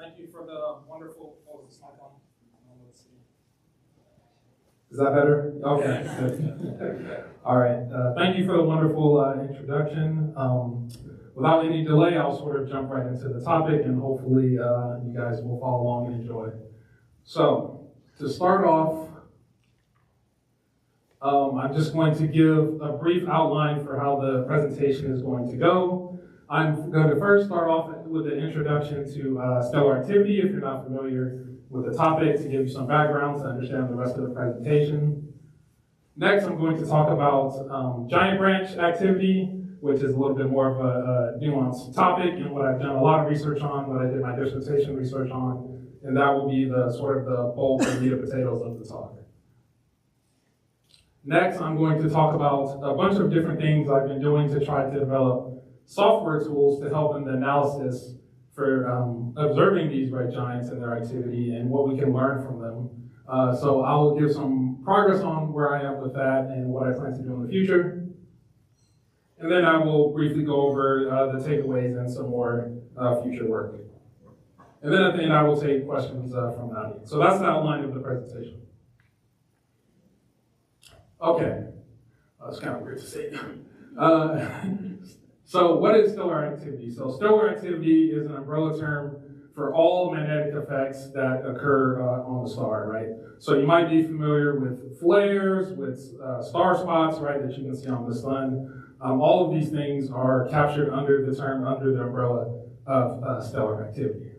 Thank you for the wonderful, oh, is this mic on? Let's see. Is that better? Okay. All right. Thank you for the wonderful introduction. Without any delay, I'll sort of jump right into the topic, and hopefully you guys will follow along and enjoy. So, to start off, I'm just going to give a brief outline for how the presentation is going to go. I'm going to first start off with an introduction to stellar activity, if you're not familiar with the topic, to give you some background to understand the rest of the presentation. Next, I'm going to talk about giant branch activity, which is a little bit more of a nuanced topic and what I've done a lot of research on, what I did my dissertation research on, and that will be the sort of the bulk and meat and potatoes of the talk. Next, I'm going to talk about a bunch of different things I've been doing to try to develop software tools to help in the analysis for observing these red giants and their activity and what we can learn from them. So I will give some progress on where I am with that and what I plan to do in the future. And then I will briefly go over the takeaways and some more future work. And then at the end, I will take questions from the audience. So that's the outline of the presentation. Okay, that's kind of weird to say. So what is stellar activity? So stellar activity is an umbrella term for all magnetic effects that occur on the star, right? So you might be familiar with flares, with star spots, right, that you can see on the sun. All of these things are captured under the umbrella of stellar activity.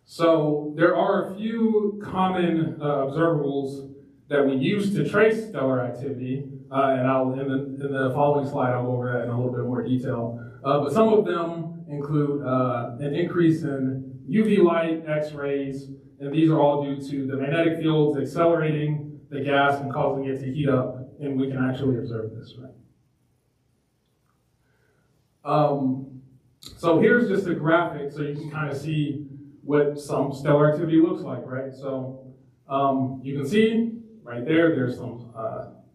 So there are a few common observables that we use to trace stellar activity, and I'll in the following slide I'll go over that in a little bit more detail. But some of them include an increase in UV light, X-rays, and these are all due to the magnetic fields accelerating the gas and causing it to heat up, and we can actually observe this, right? So here's just a graphic so you can kind of see what some stellar activity looks like, right? So you can see right there's some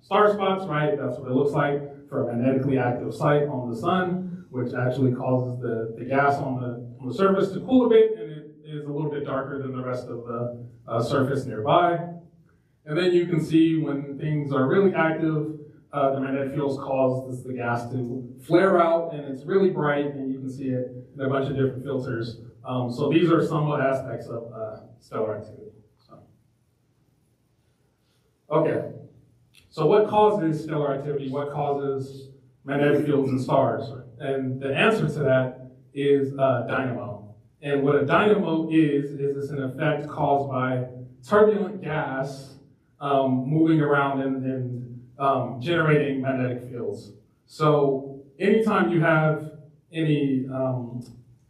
star spots, right? That's what it looks like for a magnetically active site on the sun, which actually causes the gas on the surface to cool a bit, and it is a little bit darker than the rest of the surface nearby. And then you can see when things are really active, the magnetic fields cause the gas to flare out, and it's really bright, and you can see it in a bunch of different filters. So these are some aspects of stellar activity. Okay, so what causes stellar activity? What causes magnetic fields in stars? And the answer to that is dynamo. And what a dynamo is it's an effect caused by turbulent gas moving around and generating magnetic fields. So anytime you have any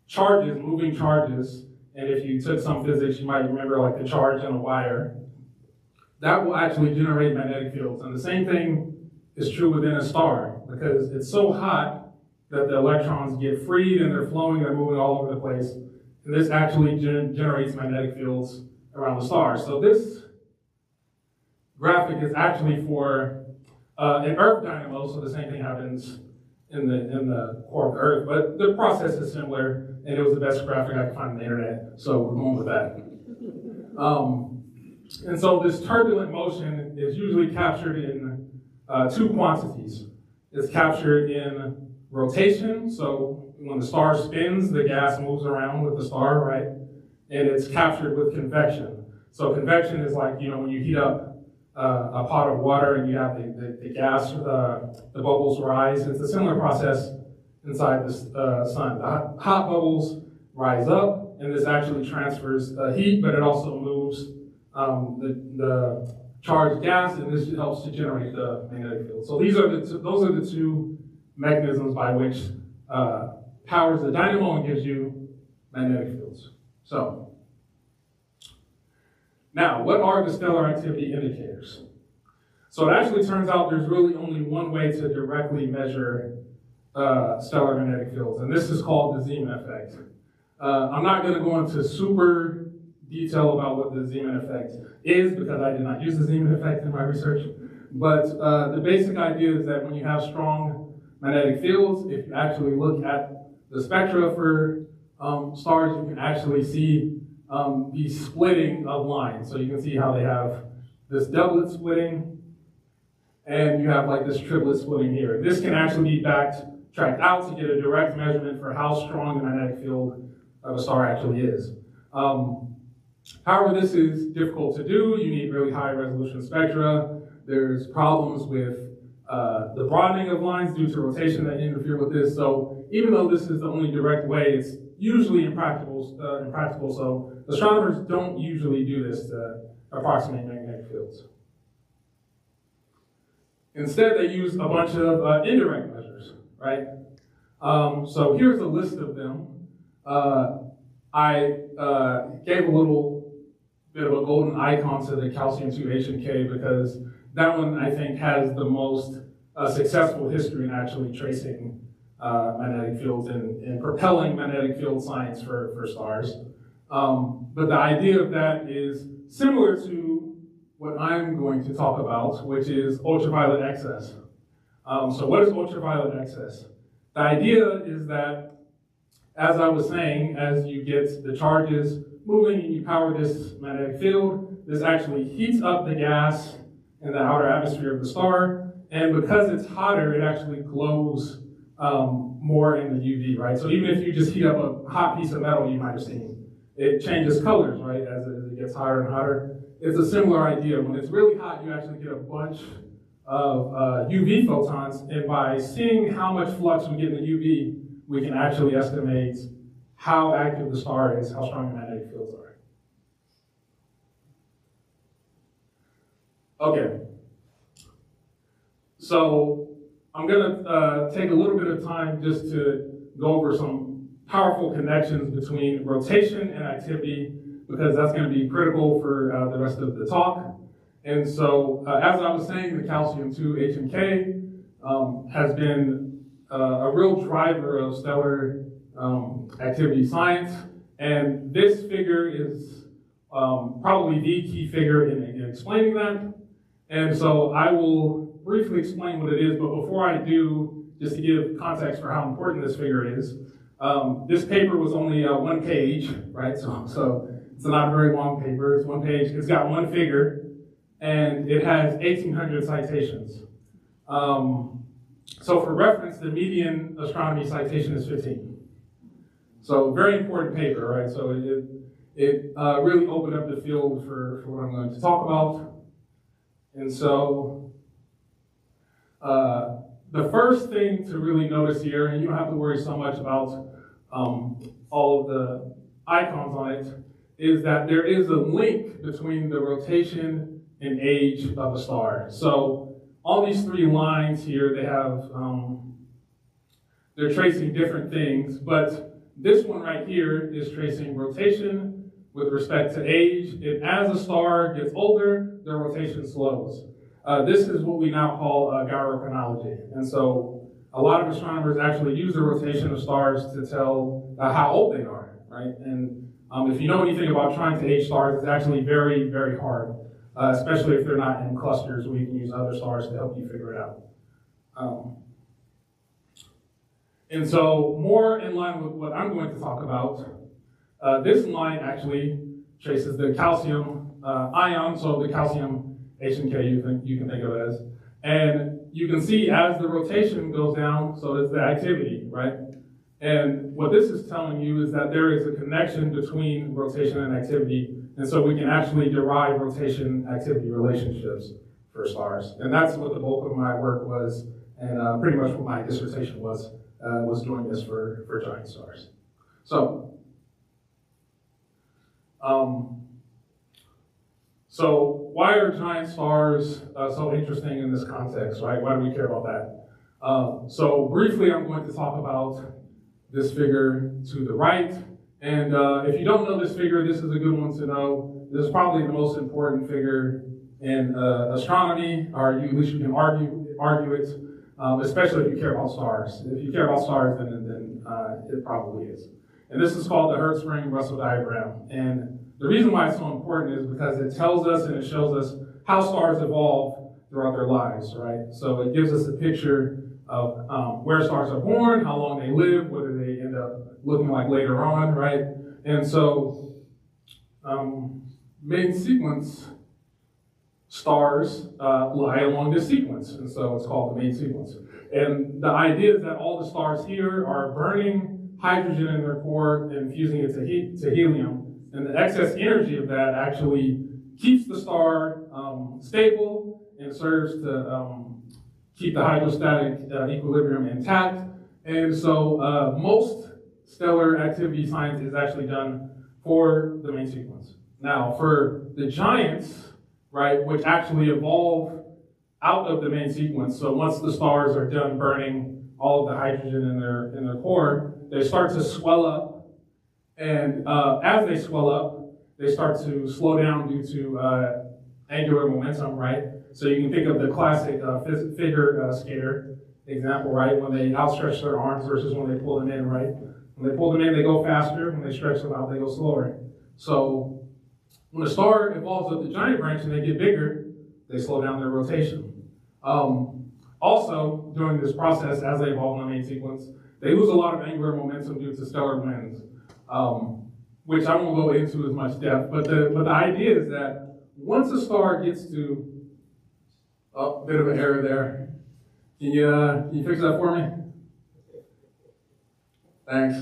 charges, moving charges, and if you took some physics, you might remember like the charge in a wire, that will actually generate magnetic fields. And the same thing is true within a star, because it's so hot that the electrons get freed and they're flowing, they're moving all over the place. And this actually generates magnetic fields around the star. So this graphic is actually for an Earth dynamo, so the same thing happens in the core of the Earth, but the process is similar, and it was the best graphic I could find on the internet, so we're going with that. And so this turbulent motion is usually captured in two quantities. It's captured in rotation, so when the star spins, the gas moves around with the star, right? And it's captured with convection. So convection is like, when you heat up a pot of water and you have the gas, the bubbles rise. It's a similar process inside the sun. The hot bubbles rise up, and this actually transfers heat, but it also moves the charged gas, and this helps to generate the magnetic field. So those are the two mechanisms by which powers the dynamo and gives you magnetic fields. So now, what are the stellar activity indicators? So it actually turns out there's really only one way to directly measure stellar magnetic fields, and this is called the Zeeman effect. I'm not going to go into super detail about what the Zeeman effect is, because I did not use the Zeeman effect in my research. But the basic idea is that when you have strong magnetic fields, if you actually look at the spectra for stars, you can actually see the splitting of lines. So you can see how they have this doublet splitting, and you have like this triplet splitting here. This can actually be tracked out to get a direct measurement for how strong the magnetic field of a star actually is. However, this is difficult to do. You need really high resolution spectra. There's problems with the broadening of lines due to rotation that interfere with this. So even though this is the only direct way, it's usually impractical. So astronomers don't usually do this to approximate magnetic fields. Instead, they use a bunch of indirect measures, right? So here's a list of them. I gave a little bit of a golden icon to the calcium-2 H and K because that one, I think, has the most successful history in actually tracing magnetic fields and propelling magnetic field science for stars. But the idea of that is similar to what I'm going to talk about, which is ultraviolet excess. So what is ultraviolet excess? The idea is that, as I was saying, as you get the charges moving and you power this magnetic field, this actually heats up the gas in the outer atmosphere of the star, and because it's hotter, it actually glows more in the UV, right? So even if you just heat up a hot piece of metal, you might have seen, it changes colors, right, as it gets hotter and hotter. It's a similar idea. When it's really hot, you actually get a bunch of UV photons, and by seeing how much flux we get in the UV, we can actually estimate how active the star is, how strong the magnetic fields are. Okay, so I'm gonna take a little bit of time just to go over some powerful connections between rotation and activity, because that's gonna be critical for the rest of the talk. And so, as I was saying, the calcium-2 H and K has been a real driver of stellar activity science, and this figure is probably the key figure in explaining that. And so I will briefly explain what it is, but before I do, just to give context for how important this figure is, this paper was only 1 page, right? So it's not a very long paper, it's 1 page, it's got 1 figure, and it has 1,800 citations. So for reference, the median astronomy citation is 15. So very important paper, right? So it really opened up the field for what I'm going to talk about. And so the first thing to really notice here, and you don't have to worry so much about all of the icons on it, is that there is a link between the rotation and age of a star. So all these 3 lines here, they have, they're tracing different things, but this one right here is tracing rotation with respect to age. And as a star gets older, their rotation slows. This is what we now call gyrochronology. And so a lot of astronomers actually use the rotation of stars to tell how old they are, right? And if you know anything about trying to age stars, it's actually very, very hard, especially if they're not in clusters where you can use other stars to help you figure it out. And so more in line with what I'm going to talk about, this line actually traces the calcium ion, so the calcium H and K you can think of it as. And you can see as the rotation goes down, so does the activity, right? And what this is telling you is that there is a connection between rotation and activity, and so we can actually derive rotation-activity relationships for stars. And that's what the bulk of my work was, and pretty much what my dissertation was doing this for giant stars. So why are giant stars so interesting in this context, right? Why do we care about that? So briefly, I'm going to talk about this figure to the right. And if you don't know this figure, this is a good one to know. This is probably the most important figure in astronomy, or at least you can argue it, especially if you care about stars. If you care about stars, then it probably is. And this is called the Hertzsprung-Russell diagram. And the reason why it's so important is because it tells us and it shows us how stars evolve throughout their lives, right? So it gives us a picture of where stars are born, how long they live, whether they end looking like later on, right? And so main sequence stars lie along this sequence, and so it's called the main sequence. And the idea is that all the stars here are burning hydrogen in their core and fusing it to helium, and the excess energy of that actually keeps the star stable and serves to keep the hydrostatic equilibrium intact. And so most stellar activity science is actually done for the main sequence. Now, for the giants, right, which actually evolve out of the main sequence, so once the stars are done burning all of the hydrogen in their core, they start to swell up, and as they swell up, they start to slow down due to angular momentum, right? So you can think of the classic figure skater example, right? When they outstretch their arms versus when they pull them in, right? When they pull them in, they go faster. When they stretch them out, they go slower. So when a star evolves up the giant branch and they get bigger, they slow down their rotation. Also, during this process, as they evolve in the main sequence, they lose a lot of angular momentum due to stellar winds, which I won't go into as much depth. But the idea is that once a star gets to a bit of an error there, can you fix that for me? Thanks.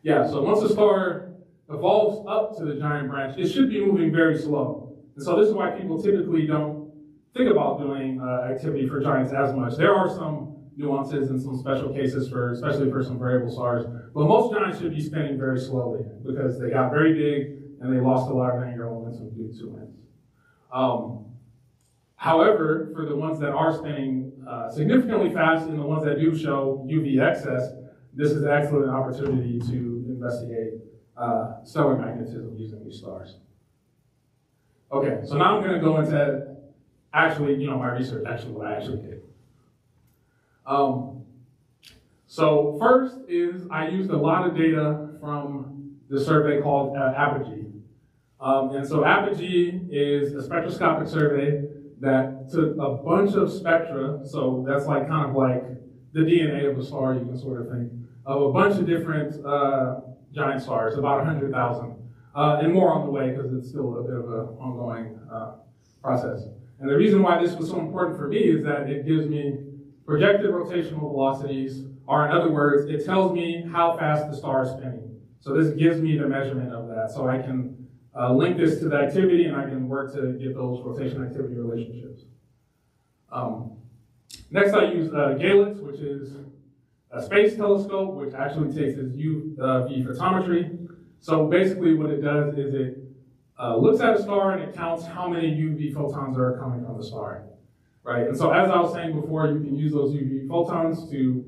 Yeah, so once a star evolves up to the giant branch, it should be moving very slow. And so this is why people typically don't think about doing activity for giants as much. There are some nuances and some special cases especially for some variable stars, but most giants should be spinning very slowly because they got very big and they lost a lot of angular momentum due to winds. However, for the ones that are spinning significantly fast and the ones that do show UV excess, this is an excellent opportunity to investigate stellar magnetism using these stars. Okay, so now I'm going to go into my research, what I actually did. So first is I used a lot of data from the survey called Apogee. And so Apogee is a spectroscopic survey that took a bunch of spectra, so that's like kind of like the DNA of a star, you can sort of think, of a bunch of different giant stars, about 100,000, and more on the way because it's still a bit of an ongoing process. And the reason why this was so important for me is that it gives me projected rotational velocities, or in other words, it tells me how fast the star is spinning. So this gives me the measurement of that, so I can link this to the activity and I can work to get those rotation activity relationships. Next I use Galix, which is a space telescope, which actually takes its UV photometry. So basically what it does is it looks at a star and it counts how many UV photons are coming from the star, right? And so as I was saying before, you can use those UV photons to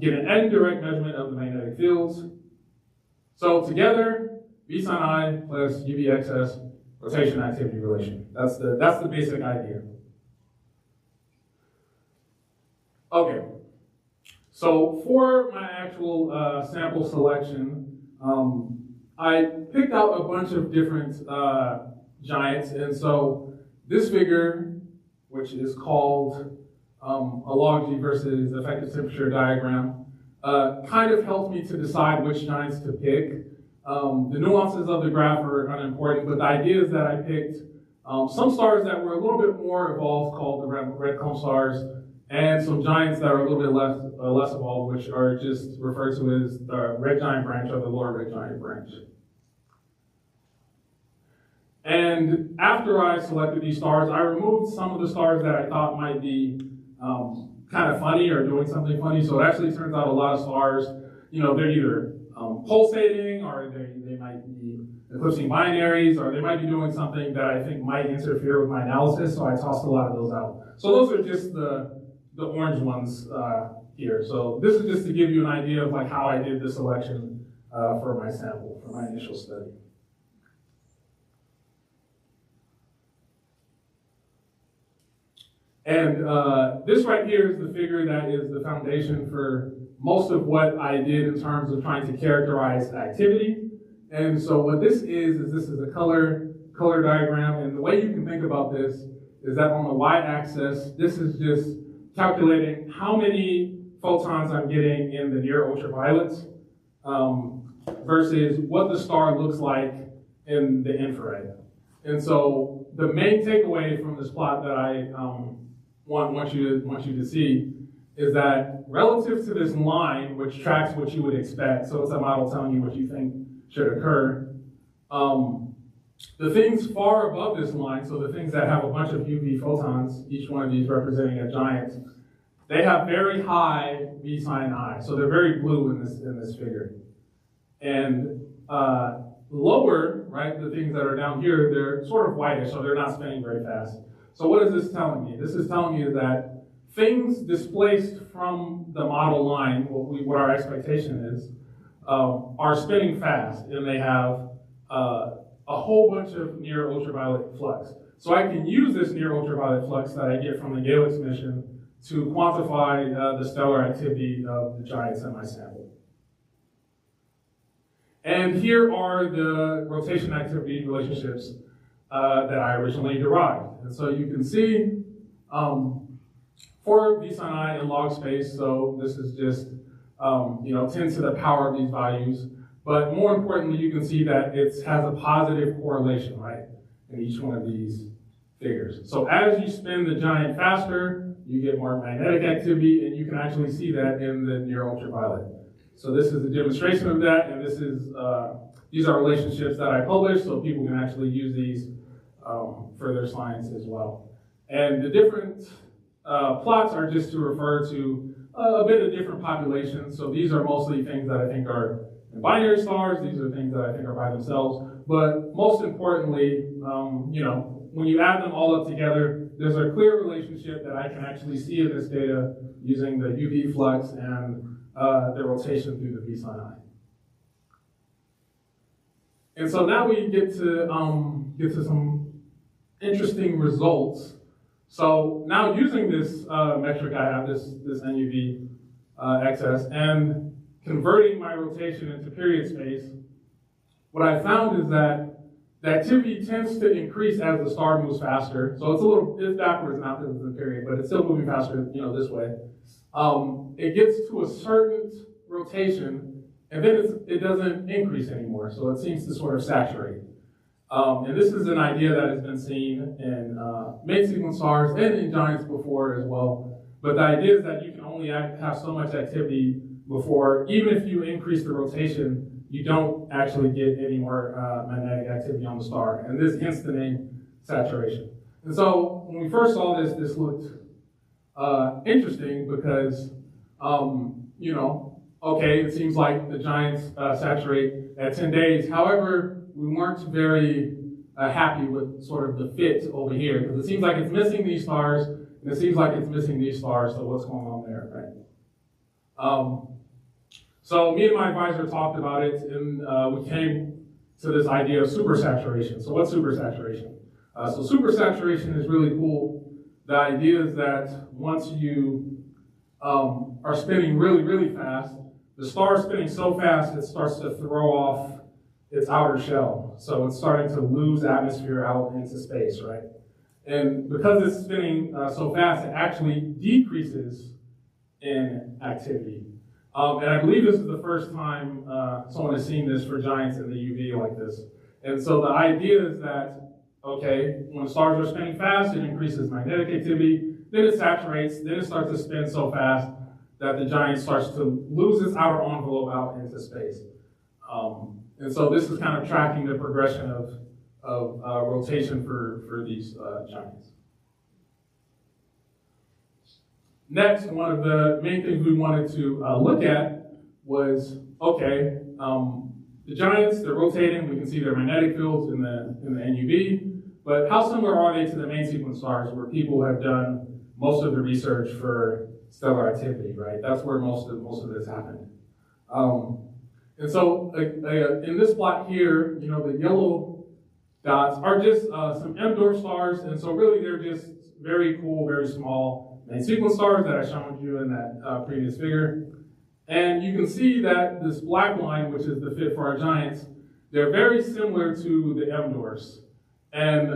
get an indirect measurement of the magnetic fields. So together, V sin I plus UV excess rotation activity relation. That's the basic idea. Okay. So for my actual sample selection, I picked out a bunch of different giants, and so this figure, which is called a log G versus effective temperature diagram, kind of helped me to decide which giants to pick. The nuances of the graph are unimportant, but the idea is that I picked some stars that were a little bit more evolved, called the red comb stars, and some giants that are a little bit less evolved, which are just referred to as the red giant branch or the lower red giant branch. And after I selected these stars, I removed some of the stars that I thought might be kind of funny or doing something funny. So it actually turns out a lot of stars, they're either pulsating, or they might be eclipsing binaries, or they might be doing something that I think might interfere with my analysis, so I tossed a lot of those out. So those are just the orange ones here. So this is just to give you an idea of like how I did the selection for my sample, for my initial study. And this right here is the figure that is the foundation for most of what I did in terms of trying to characterize activity. And so what this is a color diagram, and the way you can think about this is that on the y-axis, this is just calculating how many photons I'm getting in the near ultraviolet versus what the star looks like in the infrared. And so the main takeaway from this plot that I want you to see is that relative to this line, which tracks what you would expect, so it's a model telling you what you think should occur, the things far above this line, so the things that have a bunch of UV photons, each one of these representing a giant, they have very high V sin I, so they're very blue in this figure. And lower, right, the things that are down here, they're sort of whitish, so they're not spinning very fast. So what is this telling me? This is telling me that things displaced from the model line, what our expectation is, are spinning fast, and they have a whole bunch of near ultraviolet flux. So I can use this near ultraviolet flux that I get from the Galix mission to quantify the stellar activity of the giants in my sample. And here are the rotation activity relationships that I originally derived. And so you can see for V sin I in log space, so this is just 10 to the power of these values. But more importantly, you can see that it has a positive correlation, right, in each one of these figures. So as you spin the giant faster, you get more magnetic activity, and you can actually see that in the near ultraviolet. So this is a demonstration of that, and these are relationships that I published, so people can actually use these for their science as well. And the different plots are just to refer to a bit of different populations. So these are mostly things that I think are binary stars. These are things that I think are by themselves. But most importantly, when you add them all up together, there's a clear relationship that I can actually see in this data using the UV flux and the rotation through the V sin I. And so now we get to some interesting results. So now using this metric I have, this NUV excess, and converting my rotation into period space, what I found is that the activity tends to increase as the star moves faster. So it's backwards now because it's in period, but it's still moving faster, this way. It gets to a certain rotation, and then it doesn't increase anymore. So it seems to sort of saturate. And this is an idea that has been seen in main sequence stars and in giants before as well. But the idea is that you can only have so much activity before, even if you increase the rotation, you don't actually get any more magnetic activity on the star. And this hence the name saturation. And so when we first saw this looked interesting because, okay, it seems like the giants saturate at 10 days. However, we weren't very happy with sort of the fit over here because it seems like it's missing these stars, and it seems like it's missing these stars, so what's going on there, right? So me and my advisor talked about it, and we came to this idea of supersaturation. So what's supersaturation? So supersaturation is really cool. The idea is that once you are spinning really, really fast, the star is spinning so fast it starts to throw off its outer shell. So it's starting to lose atmosphere out into space, right? And because it's spinning so fast, it actually decreases in activity. And I believe this is the first time someone has seen this for giants in the UV like this. And so the idea is that, okay, when stars are spinning fast, it increases magnetic activity, then it saturates, then it starts to spin so fast that the giant starts to lose its outer envelope out into space. And so this is kind of tracking the progression of rotation for these giants. Next, one of the main things we wanted to look at was, okay, the giants, they're rotating, we can see their magnetic fields in the NUV, but how similar are they to the main sequence stars where people have done most of the research for stellar activity, right? That's where most of this happened. And so in this plot here, the yellow dots are just some M-dwarf stars, and so really they're just very cool, very small main sequence stars that I showed you in that previous figure. And you can see that this black line, which is the fit for our giants, they're very similar to the M-dwarfs. And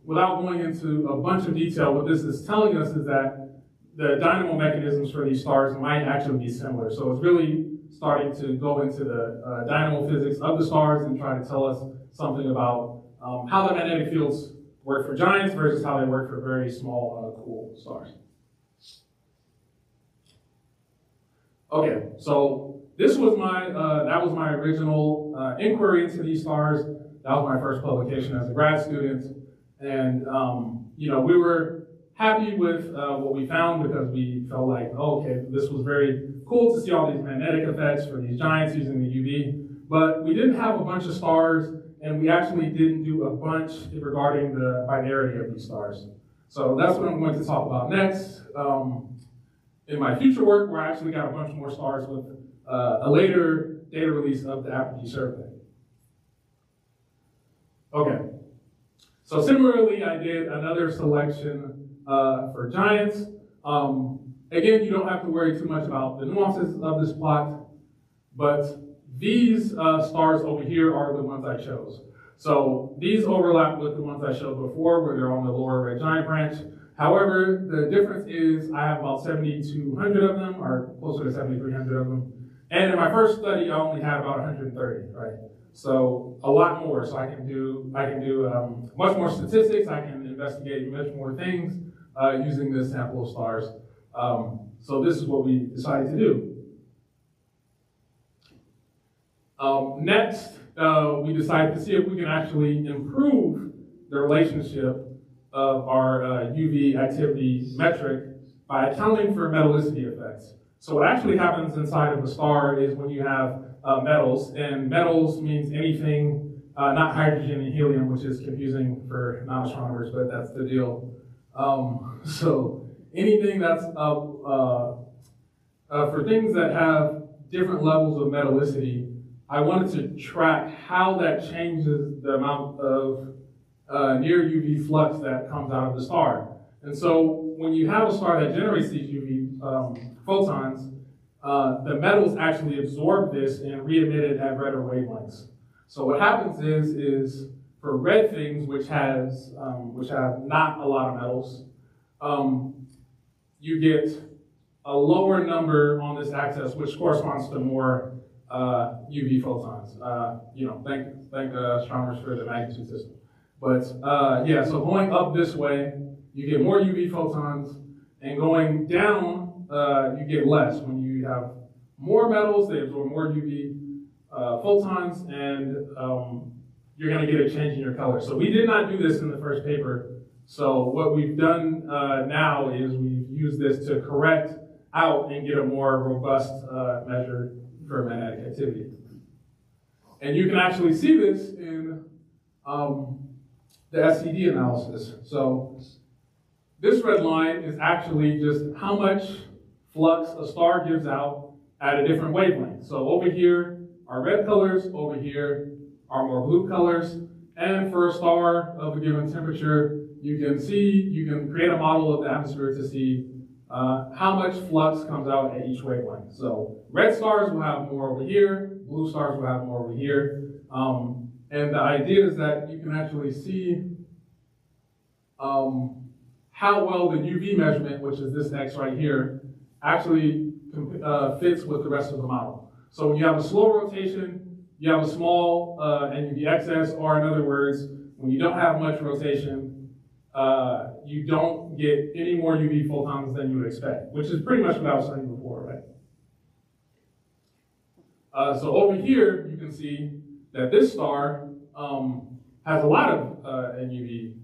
without going into a bunch of detail, what this is telling us is that the dynamo mechanisms for these stars might actually be similar. So it's really starting to go into the dynamo physics of the stars and try to tell us something about how the magnetic fields work for giants versus how they work for very small, cool stars. Okay, so this was that was my original inquiry into these stars. That was my first publication as a grad student. And, we were happy with what we found because we felt like, oh, okay, this was very cool to see all these magnetic effects for these giants using the UV. But we didn't have a bunch of stars, and we actually didn't do a bunch regarding the binarity of these stars. So that's what I'm going to talk about next. In my future work, where I actually got a bunch more stars with a later data release of the Apogee survey. Okay, so similarly, I did another selection for giants. Again, you don't have to worry too much about the nuances of this plot, but these stars over here are the ones I chose. So these overlap with the ones I showed before, where they're on the lower red giant branch. However, the difference is I have about 7,200 of them, or closer to 7,300 of them. And in my first study, I only had about 130, right? So a lot more. So I can do much more statistics. I can investigate much more things using this sample of stars. So this is what we decided to do. Next, we decided to see if we can actually improve the relationship of our UV activity metric by accounting for metallicity effects. So what actually happens inside of a star is when you have metals, and metals means anything, not hydrogen and helium, which is confusing for non-astronomers, but that's the deal. So anything that's for things that have different levels of metallicity, I wanted to track how that changes the amount of near UV flux that comes out of the star. And so when you have a star that generates these UV photons, the metals actually absorb this and re-emit it at redder wavelengths. So what happens is for red things, which have not a lot of metals, you get a lower number on this axis, which corresponds to more UV photons. Thank astronomers for the magnitude system. But so going up this way, you get more UV photons, and going down, you get less. When you have more metals, they absorb more UV photons, and you're going to get a change in your color. So we did not do this in the first paper. So what we've done now is we've used this to correct out and get a more robust measure for magnetic activity. And you can actually see this in the SCD analysis. So this red line is actually just how much flux a star gives out at a different wavelength. So over here are red colors, over here are more blue colors, and for a star of a given temperature, you can create a model of the atmosphere to see how much flux comes out at each wavelength. So red stars will have more over here, blue stars will have more over here. And the idea is that you can actually see how well the UV measurement, which is this X right here, actually fits with the rest of the model. So when you have a slow rotation, you have a small NUV excess, or in other words, when you don't have much rotation, you don't get any more UV photons than you would expect, which is pretty much what I was saying before, right? So over here, you can see that this star has a lot of NUV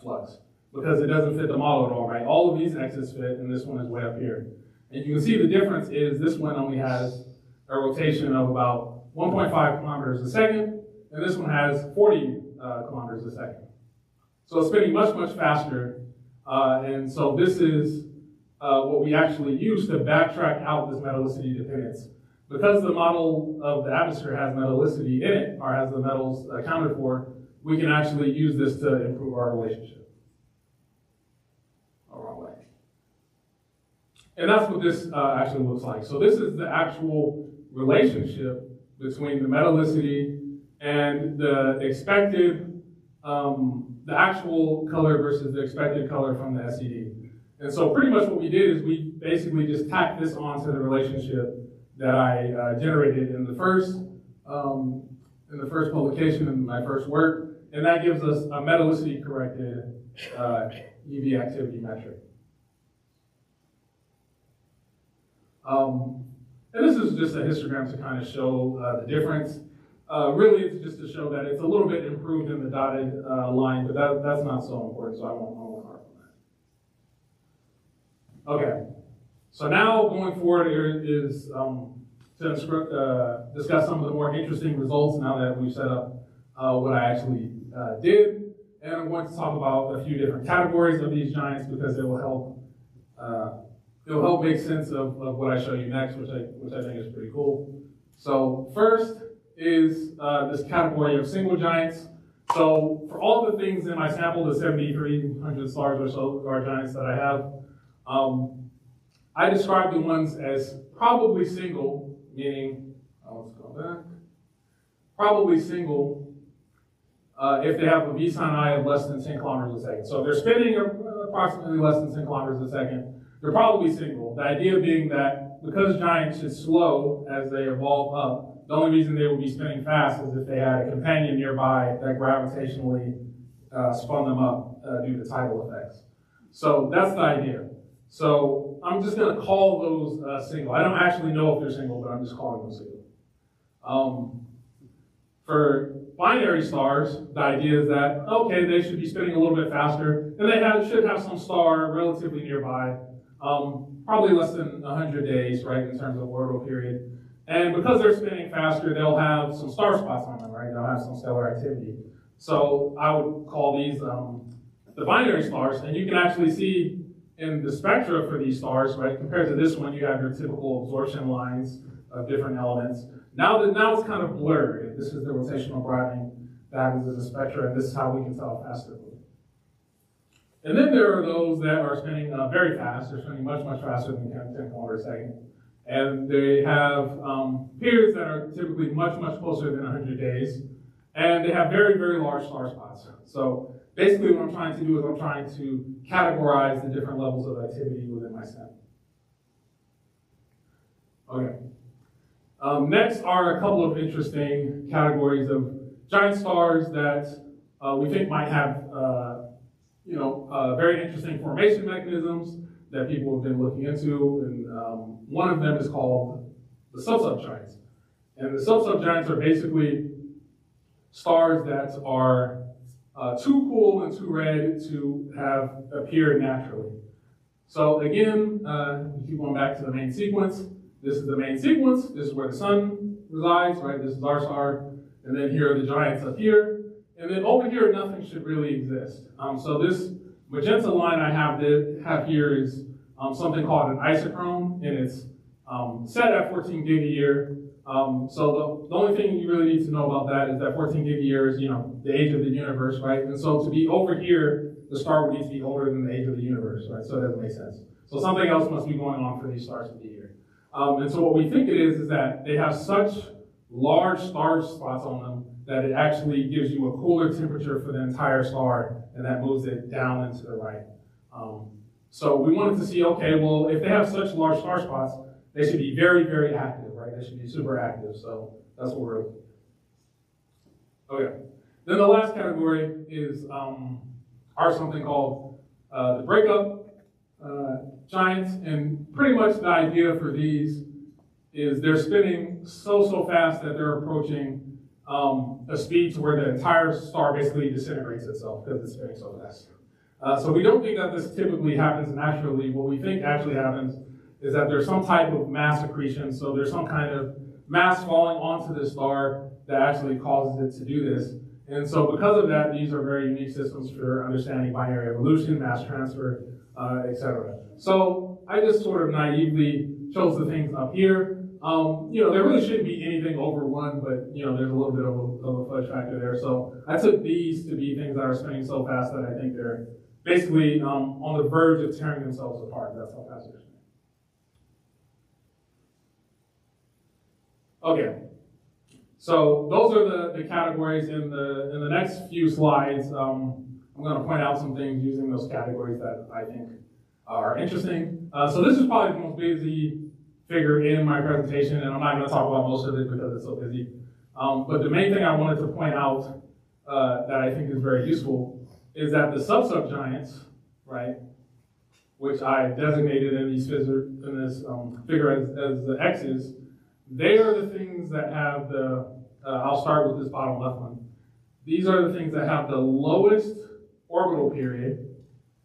flux because it doesn't fit the model at all, right? All of these X's fit, and this one is way up here. And you can see the difference is this one only has a rotation of about 1.5 kilometers a second, and this one has 40 kilometers a second. So it's spinning much, much faster. And so this is what we actually use to backtrack out this metallicity dependence. Because the model of the atmosphere has metallicity in it, or has the metals accounted for, we can actually use this to improve our relationship. Oh, wrong way. And that's what this actually looks like. So this is the actual relationship between the metallicity and the expected, the actual color versus the expected color from the SCD. And so pretty much what we did is we basically just tacked this onto the relationship that I generated in the first publication, in my first work, and that gives us a metallicity corrected UV activity metric. And this is just a histogram to kind of show the difference. Really, it's just to show that it's a little bit improved in the dotted line, but that's not so important, so I won't harp on that. Okay, so now going forward here is to discuss some of the more interesting results now that we've set up what I actually did. And I'm going to talk about a few different categories of these giants because it will help make sense of what I show you next, which I think is pretty cool. So first is this category of single giants. So for all the things in my sample, the 7,300 stars or so are giants that I have, I describe the ones as probably single, meaning, let's go back, probably single if they have a V sin I of less than 10 kilometers a second. So if they're spinning approximately less than 10 kilometers a second, they're probably single. The idea being that because giants should slow as they evolve up, the only reason they would be spinning fast is if they had a companion nearby that gravitationally spun them up due to tidal effects. So that's the idea. So I'm just going to call those single. I don't actually know if they're single, but I'm just calling them single. For binary stars, the idea is that, okay, they should be spinning a little bit faster, and they should have some star relatively nearby, probably less than 100 days, right, in terms of orbital period. And because they're spinning faster, they'll have some star spots on them, right? They'll have some stellar activity. So I would call these the binary stars, and you can actually see in the spectra for these stars, right, compared to this one, you have your typical absorption lines of different elements. Now it's kind of blurred. This is the rotational broadening that happens in the spectra, and this is how we can tell how fast they're moving. And then there are those that are spinning very fast. They're spinning much, much faster than 10 kilometers a second. And they have periods that are typically much, much closer than 100 days. And they have very, very large star spots. So basically what I'm trying to do is I'm trying to categorize the different levels of activity within my sample. Okay. Next are a couple of interesting categories of giant stars that we think might have very interesting formation mechanisms that people have been looking into, and one of them is called the sub-giants. And the sub-giants are basically stars that are too cool and too red to have appeared naturally. So again, keep going back to the main sequence. This is the main sequence. This is where the sun resides, right? This is our star. And then here are the giants up here. And then over here, nothing should really exist. So this magenta line I have here is something called an isochrone, and it's set at 14 gig a year. So the only thing you really need to know about that is that 14 gig a year is, the age of the universe, right? And so to be over here, the star would need to be older than the age of the universe, right? So it doesn't make sense. So something else must be going on for these stars to be here. And so what we think it is that they have such large star spots on them that it actually gives you a cooler temperature for the entire star, and that moves it down and to the right. So we wanted to see, okay, well, if they have such large star spots, they should be very, very active, right? They should be super active, so that's what we're looking at. Okay, then the last category is something called the breakup giants, and pretty much the idea for these is they're spinning so fast that they're approaching a speed to where the entire star basically disintegrates itself because it's spinning so fast. So we don't think that this typically happens naturally. What we think actually happens is that there's some type of mass accretion, so there's some kind of mass falling onto the star that actually causes it to do this. And so because of that, these are very unique systems for understanding binary evolution, mass transfer, etc. So I just sort of naively chose the things up here. There really shouldn't be anything over 1, but there's a little bit of a fudge factor there. So I took these to be things that are spinning so fast that I think they're basically on the verge of tearing themselves apart. That's how fast they're spinning. Okay. So those are the categories. In the next few slides, I'm going to point out some things using those categories that I think are interesting. So this is probably the most busy figure in my presentation, and I'm not going to talk about most of it because it's so busy. But the main thing I wanted to point out that I think is very useful is that the sub-giants, right, which I designated in this figure as the x's, they are the things that have the, I'll start with this bottom left one. These are the things that have the lowest orbital period,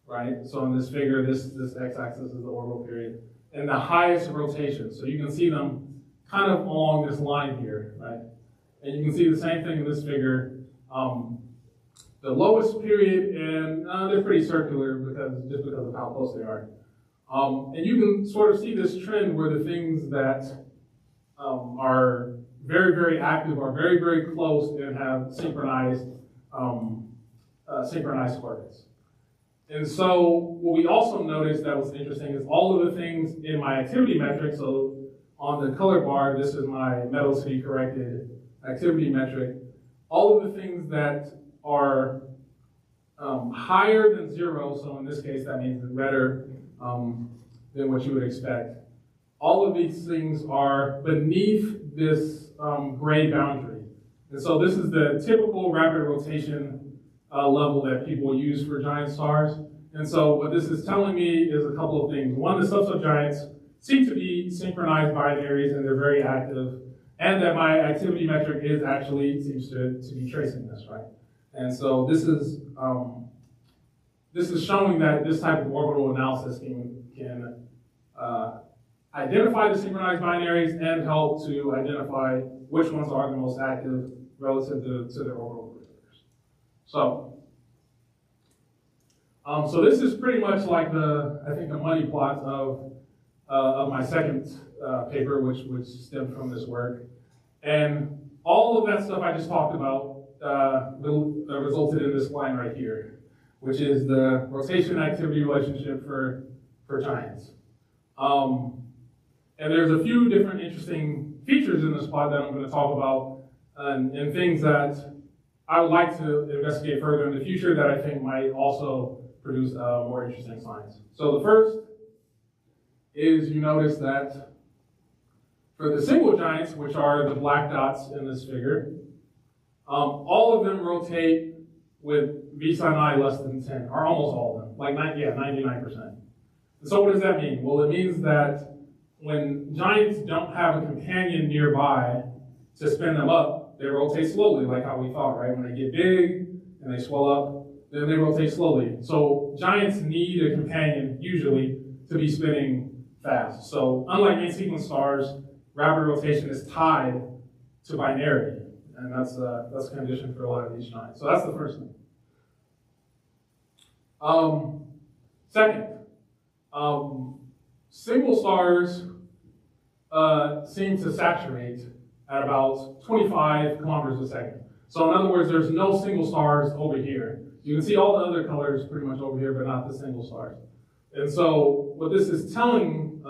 right? So in this figure, this x-axis is the orbital period, and the highest rotation. So you can see them kind of along this line here, right? And you can see the same thing in this figure. The lowest period, and they're pretty circular just because of how close they are. And you can sort of see this trend where the things that are very, very active are very, very close and have synchronized orbits. And so what we also noticed that was interesting is all of the things in my activity metric. So on the color bar, this is my metallity corrected activity metric. All of the things that are higher than 0, so in this case that means redder than what you would expect. All of these things are beneath this gray boundary. And so this is the typical rapid rotation level that people use for giant stars. And so what this is telling me is a couple of things. One, the sub-giants seem to be synchronized binaries and they're very active, and that my activity metric seems to be tracing this, right? And so this is showing that this type of orbital analysis can identify the synchronized binaries and help to identify which ones are the most active relative to their orbital parameters. So this is pretty much like I think the money plot of my second paper, which stemmed from this work. And all of that stuff I just talked about resulted in this line right here, which is the rotation activity relationship for giants. And there's a few different interesting features in this plot that I'm going to talk about, and things that I would like to investigate further in the future that I think might also produce more interesting science. So the first is you notice that for the single giants, which are the black dots in this figure, all of them rotate with v sin I less than 10, or almost all of them, like 99%. And so what does that mean? Well, it means that when giants don't have a companion nearby to spin them up, they rotate slowly, like how we thought, right? When they get big and they swell up, then they rotate slowly. So giants need a companion, usually, to be spinning fast. So unlike main sequence stars, rapid rotation is tied to binarity. And that's a condition for a lot of these giants. So that's the first thing. Second, single stars seem to saturate at about 25 kilometers a second. So in other words, there's no single stars over here. You can see all the other colors pretty much over here, but not the single stars. And so what this is telling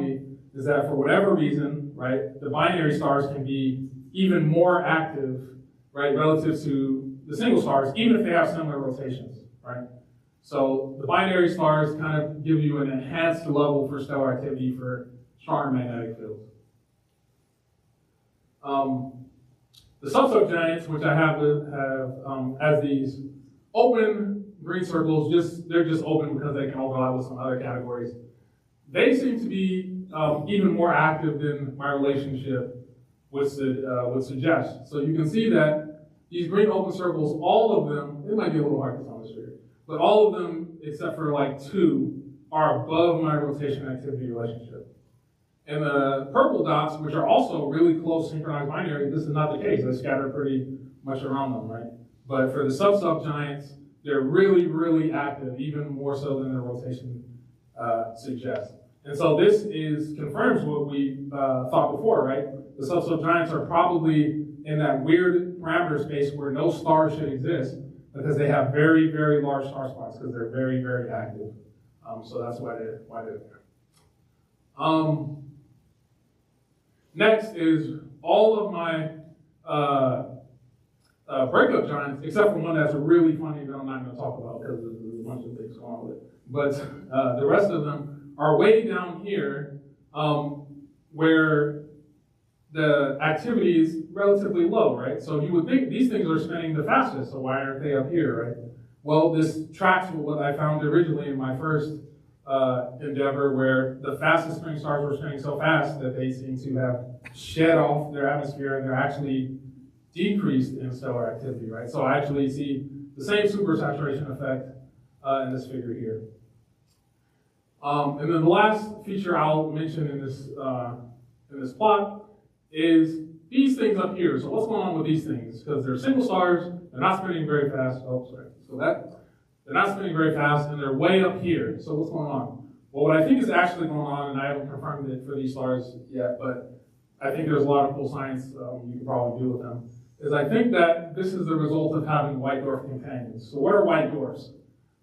me is that for whatever reason, right, the binary stars can be even more active, right, relative to the single stars, even if they have similar rotations, right? So the binary stars kind of give you an enhanced level for stellar activity for stronger magnetic fields. The sub-giants, which I have as these open green circles, they're just open because they can overlap with some other categories. They seem to be even more active than my relationship would suggest. So you can see that these green open circles, all of them, it might be a little hard to tell this here, but all of them, except for like 2, are above my rotation activity relationship. And the purple dots, which are also really close synchronized binary, this is not the case. They scatter pretty much around them, right? But for the sub-giants, they're really, really active, even more so than their rotation suggests. And so this confirms what we thought before, right? The sub-giants are probably in that weird parameter space where no stars should exist because they have very, very large star spots because they're very, very active. So that's why they're there. Next is all of my breakup giants, except for one that's really funny that I'm not going to talk about because there's a bunch of things going on with it. but the rest of them are way down here, where the activity is relatively low, right? So you would think these things are spinning the fastest, so why aren't they up here, right? Well, this tracks with what I found originally in my first endeavor, where the fastest spinning stars were spinning so fast that they seem to have shed off their atmosphere and they're actually decreased in stellar activity, right? So I actually see the same supersaturation effect in this figure here. And then the last feature I'll mention in this plot is these things up here. So what's going on with these things? Because they're single stars, they're not spinning very fast. Oh, sorry. So they're not spinning very fast, and they're way up here. So what's going on? Well, what I think is actually going on, and I haven't confirmed it for these stars yet, but I think there's a lot of cool science you can probably do with them, is I think that this is the result of having white dwarf companions. So what are white dwarfs?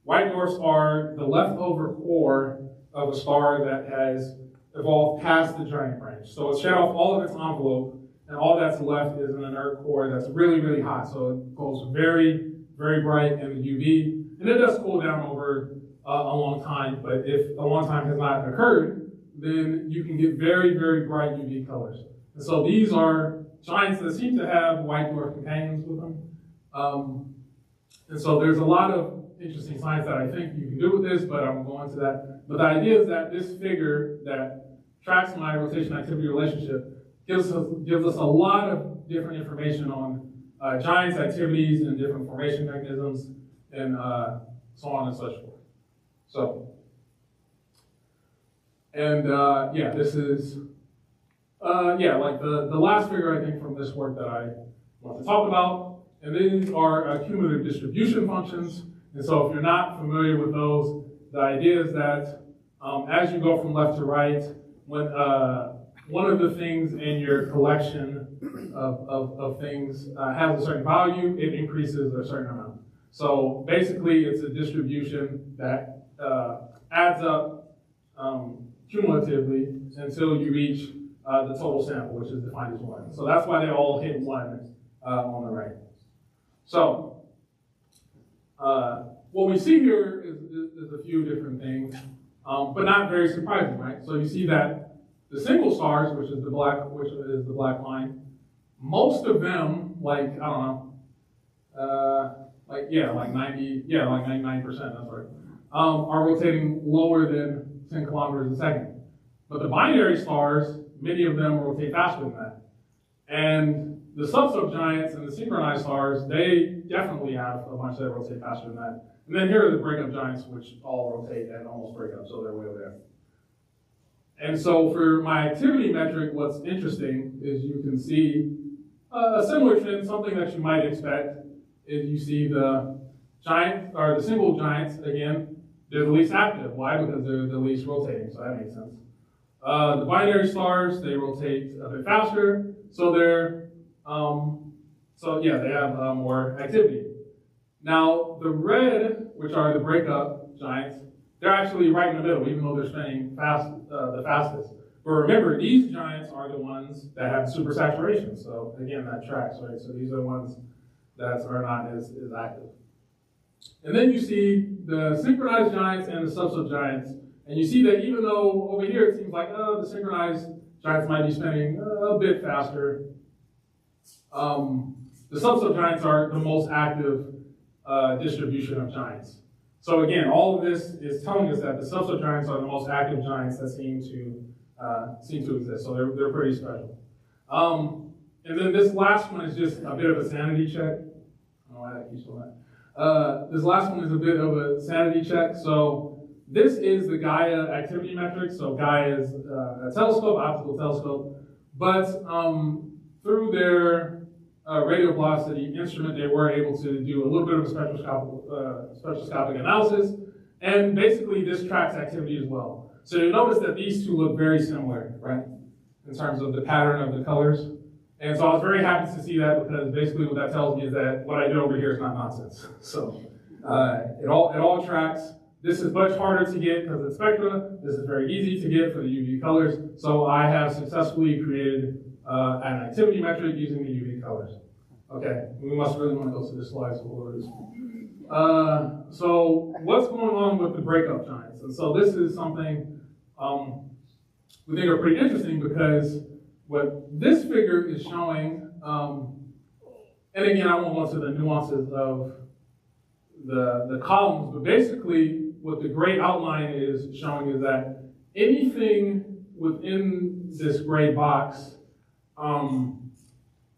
White dwarfs are the leftover core of a star that has evolved past the giant branch. So it's shed off all of its envelope, and all that's left is an inert core that's really, really hot. So it goes very, very bright in the UV, and it does cool down over a long time, but if a long time has not occurred, then you can get very, very bright UV colors. And so these are giants that seem to have white dwarf companions with them. And so there's a lot of interesting science that I think you can do with this, but I won't go into that. But the idea is that this figure that tracks my rotation activity relationship gives us a lot of different information on giants' activities and different formation mechanisms and so on and such forth. So, and yeah, this is, like the last figure I think from this work that I want to talk about. And these are cumulative distribution functions. And so if you're not familiar with those, the idea is that as you go from left to right, when one of the things in your collection of things has a certain value, it increases a certain amount. So basically, it's a distribution that adds up cumulatively until you reach the total sample, which is defined as 1. So that's why they all hit 1 on the right. So what we see here is a few different things, but not very surprising, right? So you see that the single stars, which is the black line, most of them, like, I don't know, like 99%, that's right, are rotating lower than 10 kilometers a second. But the binary stars, many of them rotate faster than that. And the sub-giants and the synchronized stars, they definitely have a bunch that rotate faster than that. And then here are the breakup giants, which all rotate and almost break up, so they're way over there. And so for my activity metric, what's interesting is you can see a similar trend, something that you might expect is you see the giant, or the single giants, again, they're the least active. Why? Because they're the least rotating, so that makes sense. The binary stars, they rotate a bit faster, so they're, they have more activity. Now, the red, which are the breakup giants, they're actually right in the middle, even though they're spinning the fastest. But remember, these giants are the ones that have supersaturation. So again, that tracks, right? So these are the ones that are not as active. And then you see the synchronized giants and the sub-giants. And you see that even though over here it seems like, the synchronized giants might be spinning a bit faster, the sub-giants are the most active distribution of giants. So again, all of this is telling us that the sub-giants are the most active giants that seem to exist. So they're pretty special. And then this last one is just a bit of a sanity check. I don't know why that keeps doing that. This last one is a bit of a sanity check. So this is the Gaia activity metric. So Gaia is a telescope, optical telescope. But through their radio velocity instrument, they were able to do a little bit of a spectroscopic analysis, and basically this tracks activity as well. So you notice that these two look very similar, right, in terms of the pattern of the colors. And so I was very happy to see that, because basically what that tells me is that what I did over here is not nonsense. So it all tracks. This is much harder to get because it's spectra. This is very easy to get for the UV colors. So I have successfully created an activity metric using the UV colors. Okay, we must really want to go to this slide, so we'll do this. So what's going on with the breakup giants? And so this is something we think are pretty interesting because what this figure is showing, and again, I won't go into the nuances of the columns, but basically what the gray outline is showing is that anything within this gray box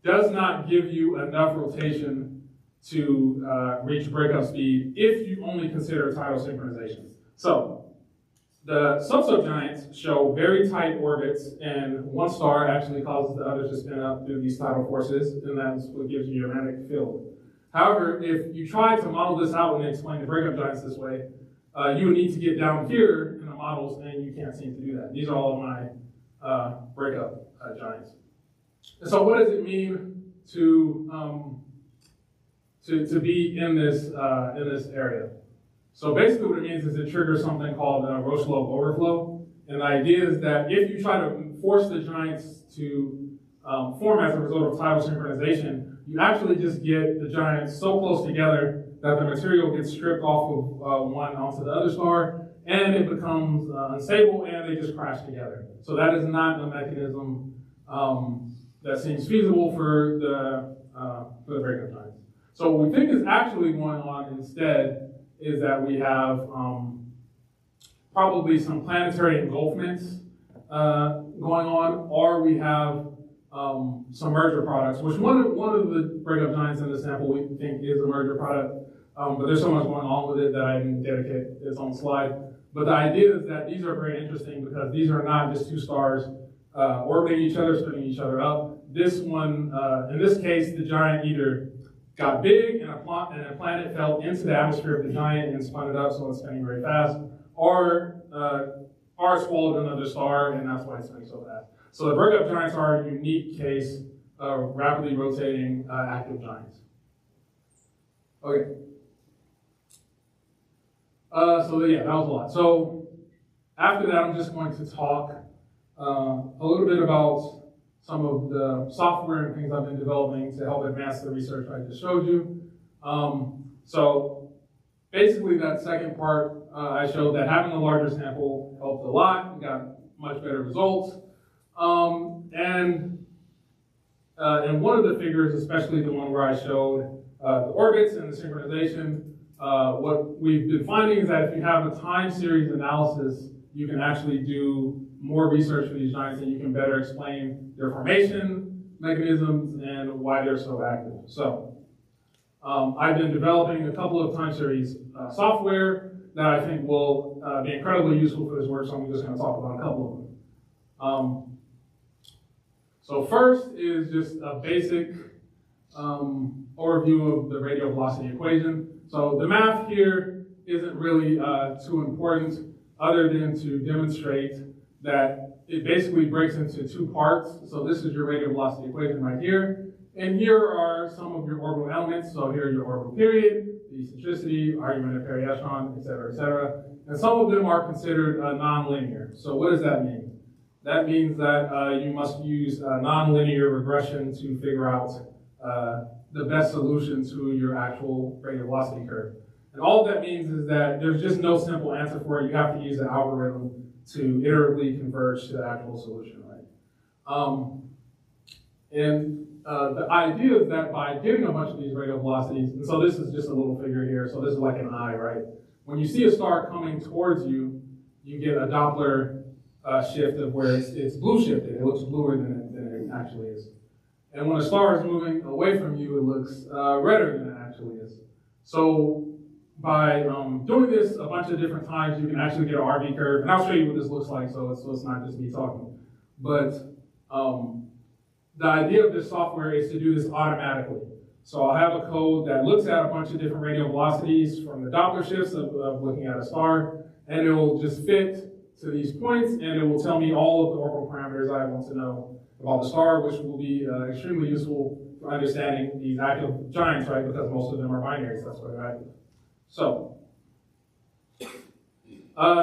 does not give you enough rotation to reach breakup speed if you only consider tidal synchronization. So the subgiants show very tight orbits, and one star actually causes the others to spin up through these tidal forces, and that's what gives you your magnetic field. However, if you try to model this out and explain the breakup giants this way, you would need to get down here in the models, and you can't seem to do that. These are all of my breakup giants. And so what does it mean to be in this area? So basically what it means is it triggers something called rotational overflow. And the idea is that if you try to force the giants to form as a result of tidal synchronization, you actually just get the giants so close together that the material gets stripped off of one onto the other star, and it becomes unstable, and they just crash together. So that is not a mechanism that seems feasible for the breakup giants. So what we think is actually going on instead is that we have probably some planetary engulfments going on, or we have some merger products, which one of the breakup giants in the sample we think is a merger product, but there's so much going on with it that I didn't dedicate its own slide. But the idea is that these are very interesting because these are not just two stars orbiting each other, spinning each other up. This one, in this case, the giant either got big and a planet fell into the atmosphere of the giant and spun it up so it's spinning very fast, or it swallowed another star and that's why it's spinning so fast. So the breakup giants are a unique case of rapidly rotating active giants. Okay. So yeah, that was a lot. So after that, I'm just going to talk a little bit about some of the software and things I've been developing to help advance the research I just showed you. So basically that second part, I showed that having a larger sample helped a lot. We got much better results. And one of the figures, especially the one where I showed the orbits and the synchronization, what we've been finding is that if you have a time series analysis, you can actually do more research for these giants and you can better explain their formation mechanisms and why they're so active. So I've been developing a couple of time series software that I think will be incredibly useful for this work, so I'm just going to talk about a couple of them. So first is just a basic overview of the radial velocity equation. So the math here isn't really too important other than to demonstrate that it basically breaks into two parts. So this is your radial velocity equation right here. And here are some of your orbital elements. So here are your orbital period, the eccentricity, argument of periastron, et cetera, et cetera. And some of them are considered nonlinear. So what does that mean? That means that you must use nonlinear regression to figure out the best solution to your actual radial velocity curve. And all that means is that there's just no simple answer for it. You have to use an algorithm to iteratively converge to the actual solution, right? The idea is that by getting a bunch of these radial velocities, and so this is just a little figure here, so this is like an eye, right? When you see a star coming towards you, you get a Doppler shift of where it's blue shifted. It looks bluer than it actually is. And when a star is moving away from you, it looks redder than it actually is. So by doing this a bunch of different times, you can actually get an RV curve. And I'll show you what this looks like, so it's not just me talking. But the idea of this software is to do this automatically. So I'll have a code that looks at a bunch of different radial velocities from the Doppler shifts of looking at a star, and it will just fit to these points, and it will tell me all of the orbital parameters I want to know about the star, which will be extremely useful for understanding these active giants, right? Because most of them are binaries, that's why they're active. So,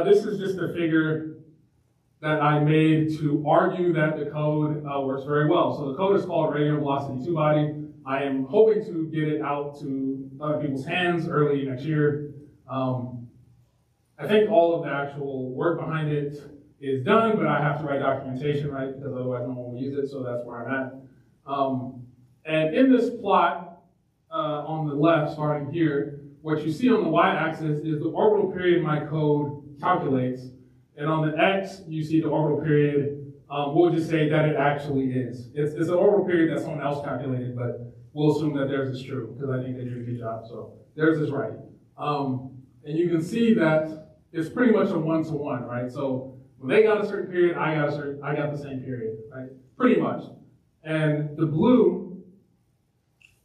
this is just a figure that I made to argue that the code works very well. So the code is called radial velocity two-body. I am hoping to get it out to other people's hands early next year. I think all of the actual work behind it is done, but I have to write documentation, right? Because otherwise no one will use it, so that's where I'm at. And in this plot on the left, starting here, what you see on the y-axis is the orbital period my code calculates, and on the x, you see the orbital period. We'll just say that it actually is. It's an orbital period that someone else calculated, but we'll assume that theirs is true, because I think they did a good job, so theirs is right. And you can see that it's pretty much a one-to-one, right? So when they got a certain period, I got the same period, right? Pretty much. And the blue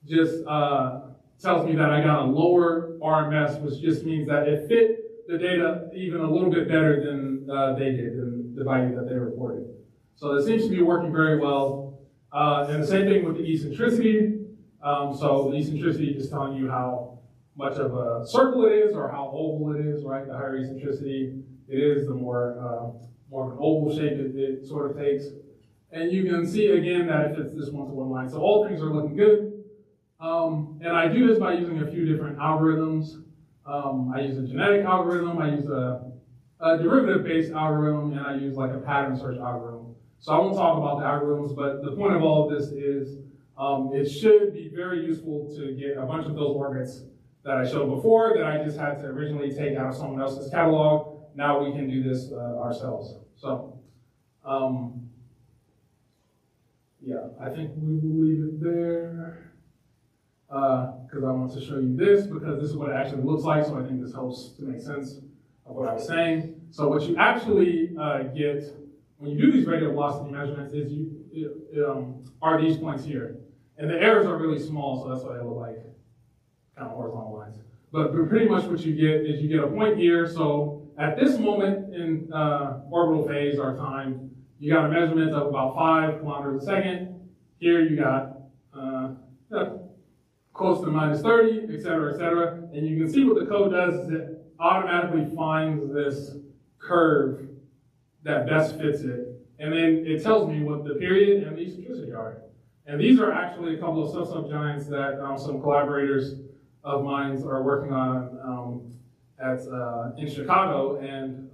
just tells me that I got a lower RMS, which just means that it fit the data even a little bit better than they did, than the value that they reported. So it seems to be working very well. And the same thing with the eccentricity. So the eccentricity is telling you how much of a circle it is or how oval it is, right? The higher eccentricity it is, the more of an oval shape it sort of takes. And you can see again that it fits this one-to-one line. So all things are looking good. And I do this by using a few different algorithms. I use a genetic algorithm, I use a derivative-based algorithm, and I use like a pattern search algorithm. So I won't talk about the algorithms, but the point of all of this is it should be very useful to get a bunch of those orbits that I showed before that I just had to originally take out of someone else's catalog. Now we can do this ourselves. So, yeah, I think we will leave it there because I want to show you this because this is what it actually looks like. So I think this helps to make sense of what I was saying. So what you actually get when you do these radial velocity measurements is are these points here. And the errors are really small, so that's why they look like kind of horizontal lines. But pretty much what you get is you get a point here. So at this moment in orbital phase, our time, you got a measurement of about 5 kilometers a second. Here you got close to minus 30, et cetera, et cetera. And you can see what the code does is it automatically finds this curve that best fits it. And then it tells me what the period and the eccentricity are. And these are actually a couple of sub-giants that some collaborators of mine are working on in Chicago, and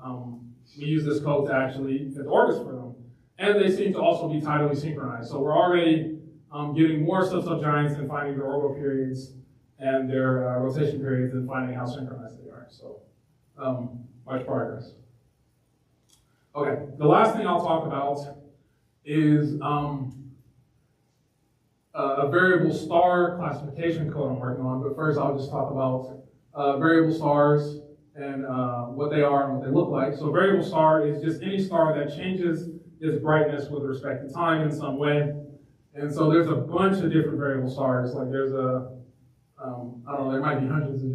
we use this code to actually fit the orbits for them. And they seem to also be tidally synchronized. So we're already getting more sub-giants and finding their orbital periods and their rotation periods and finding how synchronized they are. So much progress. Okay, the last thing I'll talk about is a variable star classification code I'm working on, but first I'll just talk about variable stars and what they are and what they look like. So variable star is just any star that changes its brightness with respect to time in some way. And so there's a bunch of different variable stars. Like there's I don't know, there might be hundreds of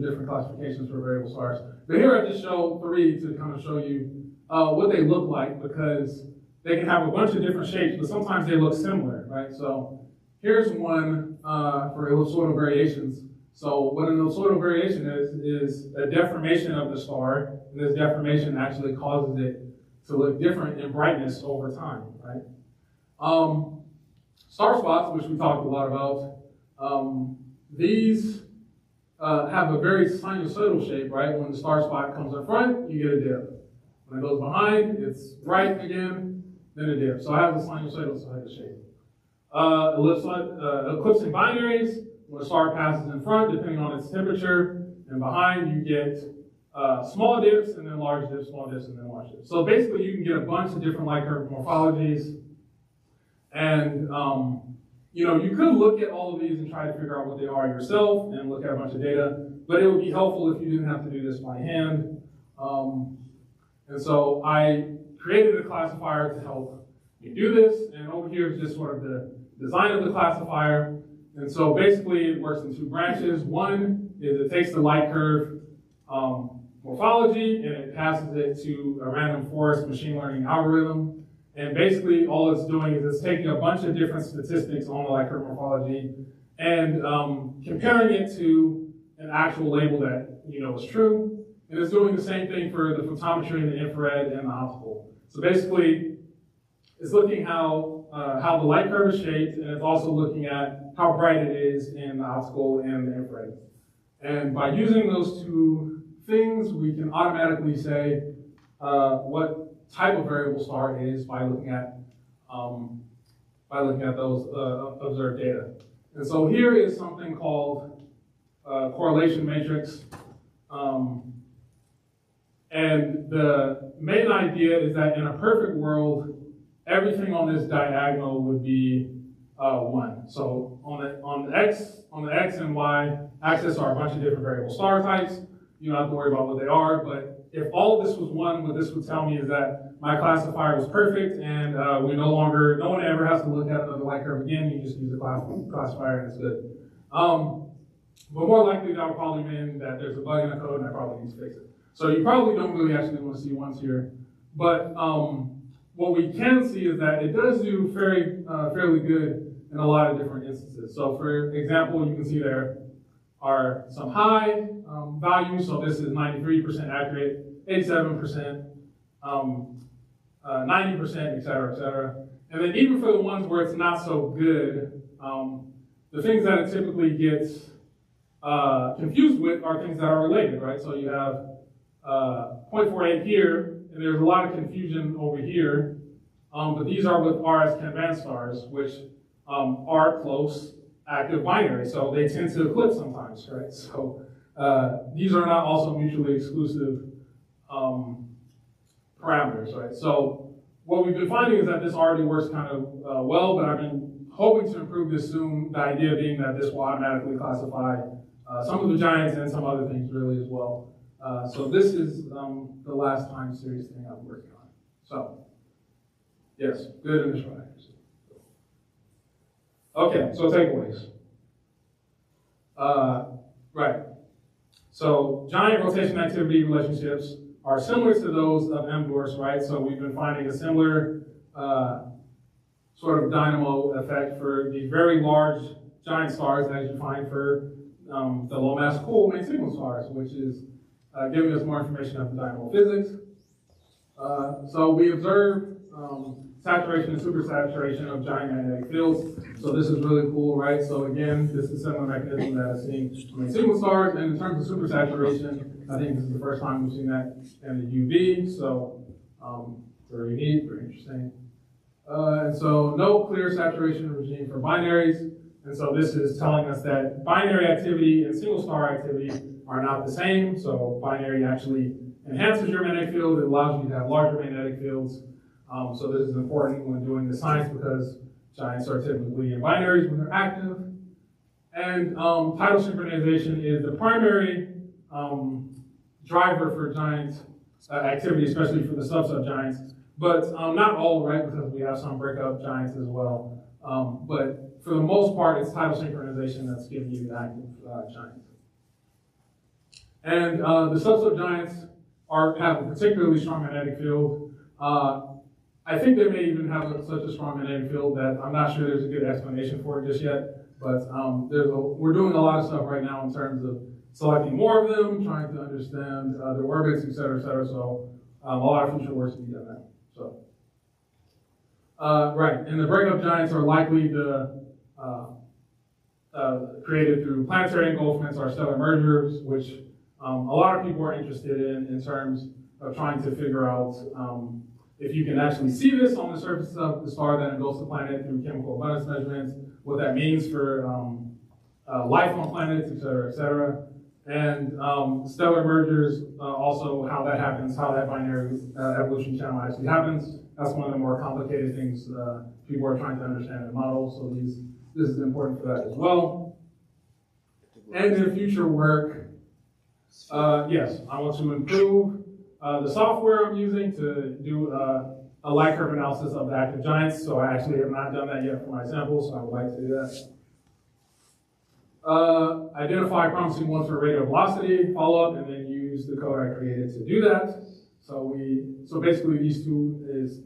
different classifications for variable stars. But here I just show 3 to kind of show you what they look like, because they can have a bunch of different shapes, but sometimes they look similar, right? So here's one for ellipsoidal variations. So what an ellipsoidal variation is a deformation of the star, and this deformation actually causes it to look different in brightness over time, right? Star spots, which we talked a lot about, these have a very sinusoidal shape, right? When the star spot comes in front, you get a dip. When it goes behind, it's bright again, then a dip. So it has a sinusoidal type of shape. Eclipsing binaries, when a star passes in front, depending on its temperature, and behind you get small dips, and then large dips, small dips, and then large dips. So basically you can get a bunch of different light curve morphologies. And you could look at all of these and try to figure out what they are yourself and look at a bunch of data, but it would be helpful if you didn't have to do this by hand. And so I created a classifier to help you do this, and over here is just sort of the design of the classifier. And so basically it works in 2 branches. One is it takes the light curve morphology and it passes it to a random forest machine learning algorithm. And basically all it's doing is it's taking a bunch of different statistics on the light curve morphology and comparing it to an actual label that you know is true. And it's doing the same thing for the photometry and the infrared and the optical. So basically, It's looking how the light curve is shaped, and it's also looking at how bright it is in the optical and the infrared. And by using those two things, we can automatically say what type of variable star it is by looking at those observed data. And so here is something called correlation matrix. And the main idea is that in a perfect world, everything on this diagonal would be 1. So on the x and y axis are a bunch of different variable star types. You don't have to worry about what they are, but if all of this was 1, what this would tell me is that my classifier was perfect, and no one ever has to look at another light curve again. You just use the classifier and it's good. But more likely that would probably mean that there's a bug in the code and I probably need to fix it. So you probably don't really actually want to see ones here. But what we can see is that it does do fairly good in a lot of different instances. So for example, you can see there are some high values. So this is 93% accurate, 87%, 90%, et cetera, And then even for the ones where it's not so good, the things that it typically gets confused with are things that are related, right? So you have 0.48 here, and there's a lot of confusion over here, but these are with RS Kanban stars, which are close active binaries, so they tend to eclipse sometimes, right? So these are not also mutually exclusive parameters, right? So what we've been finding is that this already works kind of well, but I've been hoping to improve this soon, the idea being that this will automatically classify some of the giants and some other things really as well. So this is the last time series thing I'm working on. So, yes, good initial accuracy. Okay, so takeaways. Right. So giant rotation activity relationships are similar to those of M-dwarfs, right? So we've been finding a similar sort of dynamo effect for these very large giant stars as you find for the low mass cool main signal stars, which is giving us more information of the dynamo physics. So we observed saturation and supersaturation of giant magnetic fields. So this is really cool, right? So again, this is a similar mechanism that is seen in signal stars. And in terms of supersaturation, I think this is the first time we've seen that in the UV. So very neat, very interesting. And so no clear saturation regime for binaries. And so this is telling us that binary activity and single star activity are not the same. So binary actually enhances your magnetic field. It allows you to have larger magnetic fields. So this is important when doing the science because giants are typically in binaries when they're active. And tidal synchronization is the primary driver for giant activity, especially for the sub-giants. But not all, right, because we have some breakup giants as well. But for the most part, it's tidal synchronization that's giving you the active giants. And the sub-giants have a particularly strong magnetic field. I think they may even have such a strong magnetic field that I'm not sure there's a good explanation for it just yet. But we're doing a lot of stuff right now in terms of selecting more of them, trying to understand their orbits, et cetera, et cetera. So a lot of future work to be done there. So, right, and the breakup giants are likely created through planetary engulfments or stellar mergers, which a lot of people are interested in terms of trying to figure out if you can actually see this on the surface of the star that engulfs the planet through chemical abundance measurements, what that means for life on planets, et cetera, et cetera. And stellar mergers, also how that happens, how that binary evolution channel actually happens. That's one of the more complicated things people are trying to understand and model. So this is important for that as well. And in future work, yes, I want to improve the software I'm using to do a light curve analysis of the active giants. So I actually have not done that yet for my samples, so I would like to do that. Identify promising ones for radial velocity, follow up, and then use the code I created to do that. So basically these two is,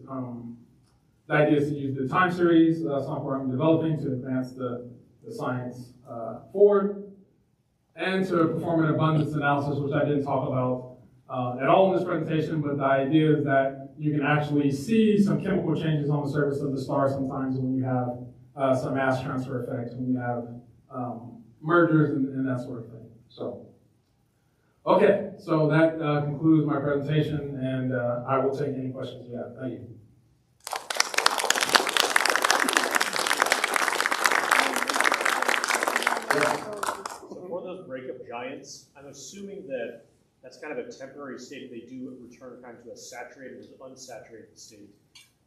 the idea is to use the time series software I'm developing to advance the science forward, and to perform an abundance analysis, which I didn't talk about at all in this presentation, but the idea is that you can actually see some chemical changes on the surface of the star sometimes when you have some mass transfer effects, when you have mergers and that sort of thing. So, okay, so that concludes my presentation, and I will take any questions you have. Thank you. So for those breakup giants, I'm assuming that that's kind of a temporary state. They do return kind of to a saturated or unsaturated state.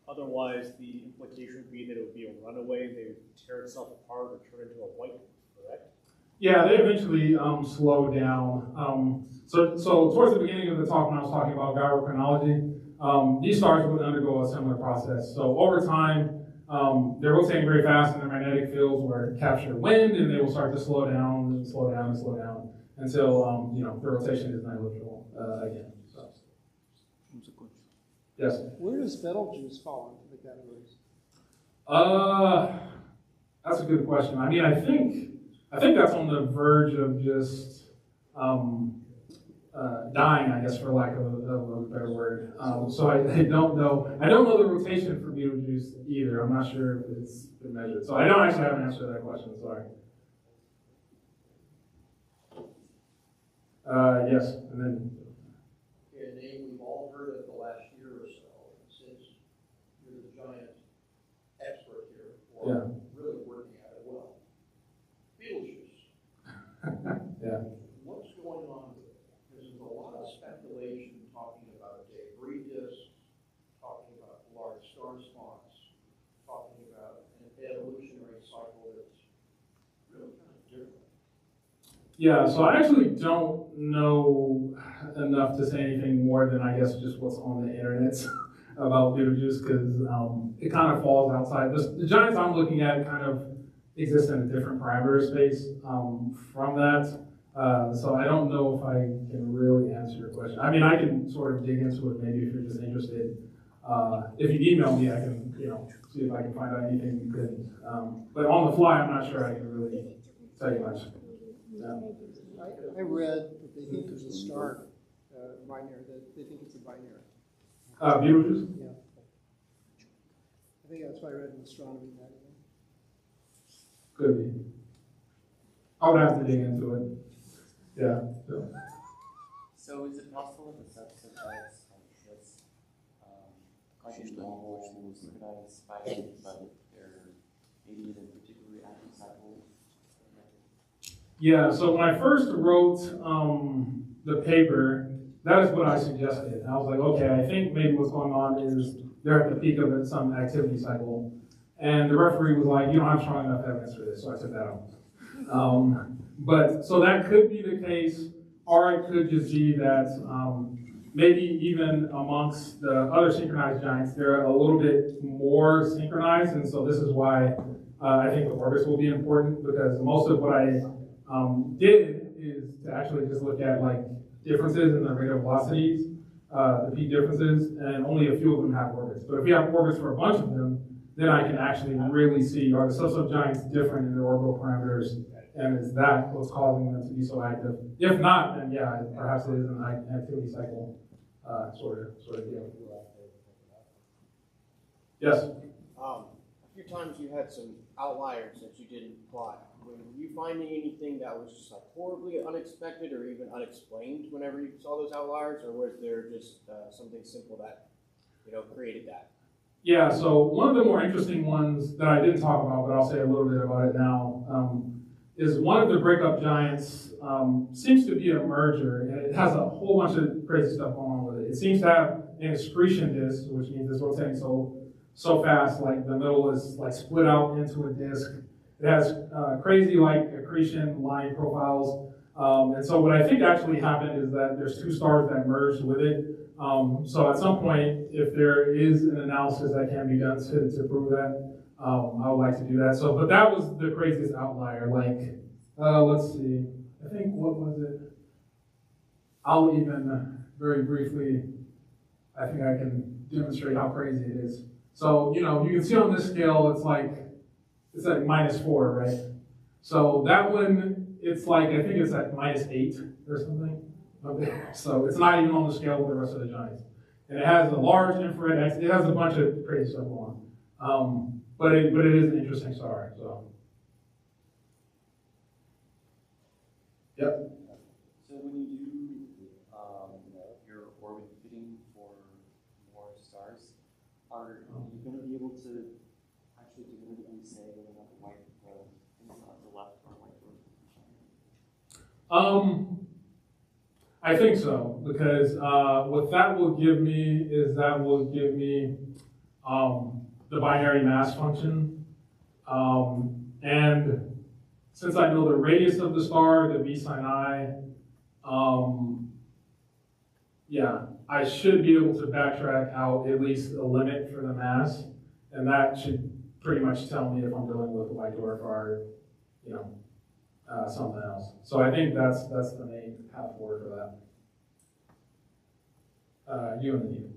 Otherwise, the implication would be that it would be a runaway. They would tear itself apart or turn into a white, correct? Yeah, they eventually slow down. So towards the beginning of the talk, when I was talking about gyrochronology, these stars would undergo a similar process. So over time, they're rotating very fast, and their magnetic fields will capture wind, and they will start to slow down and slow down and slow down until the rotation is negligible again. So. Yes. Where does Betelgeuse fall into the categories? That's a good question. I mean, I think that's on the verge of just dying, I guess, for lack of a better word. So I don't know. I don't know the rotation for Betelgeuse either. I'm not sure if it's been measured. So I don't actually have an answer to that question. Sorry. Yes, and then. A name we've all heard of the last year or so, since you're the giant expert here, or really working at it well. Betelgeuse. Yeah. What's going on with it? There's a lot of speculation talking about a debris disk, talking about large star spawns, talking about an evolutionary cycle that's really kind of different. Yeah, so I actually don't know enough to say anything more than I guess just what's on the internet about Betelgeuse, because it kind of falls outside. The giants I'm looking at kind of exist in a different parameter space from that. So I don't know if I can really answer your question. I mean, I can sort of dig into it maybe if you're just interested. If you email me, I can see if I can find out anything you could. But on the fly, I'm not sure I can really tell you much. Yeah. I read that they think there's a star binary, that they think it's a binary. Betelgeuse? Yeah. I think that's what I read in astronomy magazine. Could be. I would have to dig into it. Yeah. So is it possible that the subset giants that's like a normal synchronized spider, but they're maybe in a particularly active cycle? Yeah, so when I first wrote the paper, that is what I suggested. I was like, okay, I think maybe what's going on is they're at the peak of some activity cycle. And the referee was like, you don't have strong enough evidence for this, so I took that out. But so that could be the case, or it could just be that maybe even amongst the other synchronized giants, they're a little bit more synchronized. And so this is why I think the orbits will be important, because most of what I did is to actually just look at like differences in the rate of velocities, the peak differences, and only a few of them have orbits. But if you have orbits for a bunch of them, then I can actually really see, are the subset giants different in their orbital parameters, and is that what's causing them to be so active? If not, then yeah, perhaps it is an activity cycle sort of deal. Yes? A few times you had some outliers that you didn't plot. Were you finding anything that was just like horribly unexpected or even unexplained whenever you saw those outliers, or was there just something simple that created that? Yeah, so one of the more interesting ones that I didn't talk about, but I'll say a little bit about it now, is one of the breakup giants seems to be a merger, and it has a whole bunch of crazy stuff going on with it. It seems to have an accretion disk, which means it's rotating so fast, like the middle is like split out into a disk. It has crazy like accretion line profiles. And so what I think actually happened is that there's two stars that merged with it. So at some point, if there is an analysis that can be done to prove that, I would like to do that. So, but that was the craziest outlier. Like, let's see, I think, what was it? I'll even very briefly, I think I can demonstrate how crazy it is. So, you can see on this scale, it's like -4, right? So that one, it's like, I think it's at -8 or something. Okay. So it's not even on the scale with the rest of the giants. And it has a large infrared X. It has a bunch of crazy stuff going on. But it is an interesting star. So. Yep. So when you do your orbit fitting for more stars, are you going to be able to actually definitively say whether or not the white things on the left are white dwarfs? I think so, because what that will give me is the binary mass function, and since I know the radius of the star, the v sine I, yeah, I should be able to backtrack out at least a limit for the mass, and that should pretty much tell me if I'm dealing with a white dwarf or, something else. So I think that's the main path forward for that. You and you.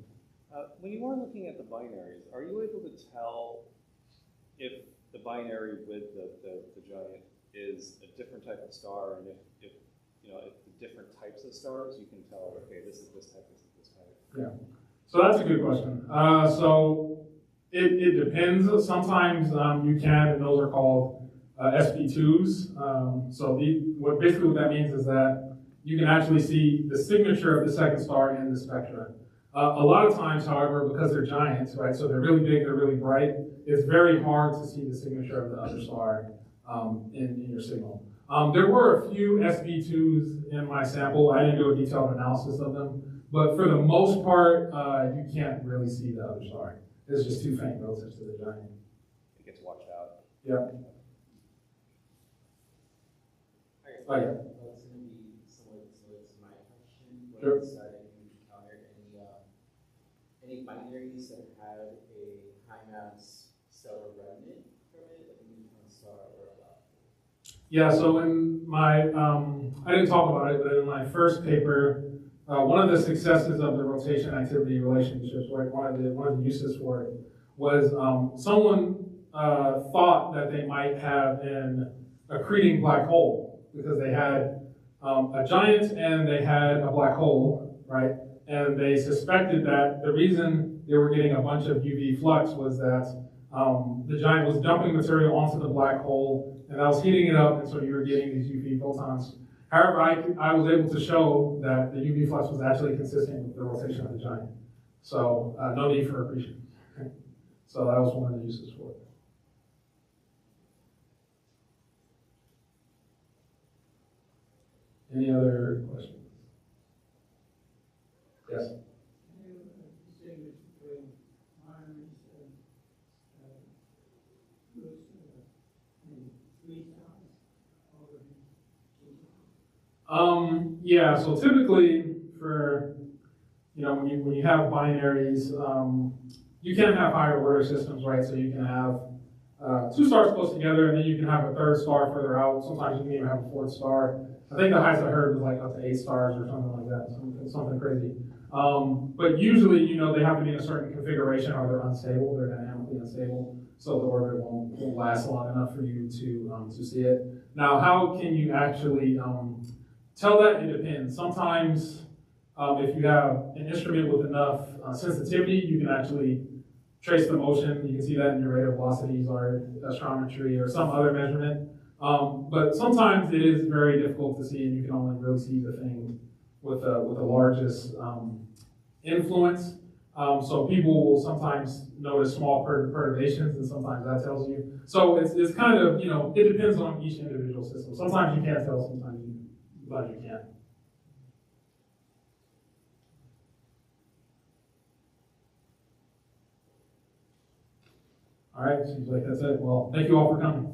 When you are looking at the binaries, are you able to tell if the binary with the giant is a different type of star, and if the different types of stars, you can tell, okay, this is this type, this is this type? Yeah. So that's a good question. So it depends. Sometimes you can, and those are called SP2s. Basically what that means is that you can actually see the signature of the second star in the spectra. A lot of times, however, because they're giants, right, so they're really big, they're really bright, it's very hard to see the signature of the other star in your signal. There were a few SP2s in my sample. I didn't do a detailed analysis of them, but for the most part, you can't really see the other star. It's just too faint relative to the giant. It gets washed out. Yeah. Oh, yeah. That's going to be somewhat similar to my question. When Sure. I decided to encounter any binaries that had a high mass stellar remnant from it, like a neutron star or a black hole. Yeah, so in my, I didn't talk about it, but in my first paper, one of the successes of the rotation activity relationships, right, one of the uses for it was someone thought that they might have an accreting black hole because they had a giant and they had a black hole, right? And they suspected that the reason they were getting a bunch of UV flux was that the giant was dumping material onto the black hole, and that was heating it up, and so you were getting these UV photons. However, I was able to show that the UV flux was actually consistent with the rotation of the giant. So no need for accretion. So that was one of the uses for it. Any other questions? Yes? Can you distinguish between binaries and three stars? Yeah, so typically for, when you have binaries, you can have higher order systems, right? So you can have two stars close together, and then you can have a third star further out. Sometimes you can even have a fourth star. I think the highest I heard was like up to 8 stars or something like that, something crazy. But usually, they have to be in a certain configuration or they're unstable, they're dynamically unstable, so the orbit won't last long enough for you to see it. Now, how can you actually tell that? It depends. Sometimes, if you have an instrument with enough sensitivity, you can actually trace the motion. You can see that in your rate of velocities or astrometry or some other measurement. But sometimes it is very difficult to see, and you can only really see the thing with the largest influence. So people will sometimes notice small perturbations, and sometimes that tells you. So it's kind of, it depends on each individual system. Sometimes you can't tell, sometimes you can. All right, seems like that's it. Well, thank you all for coming.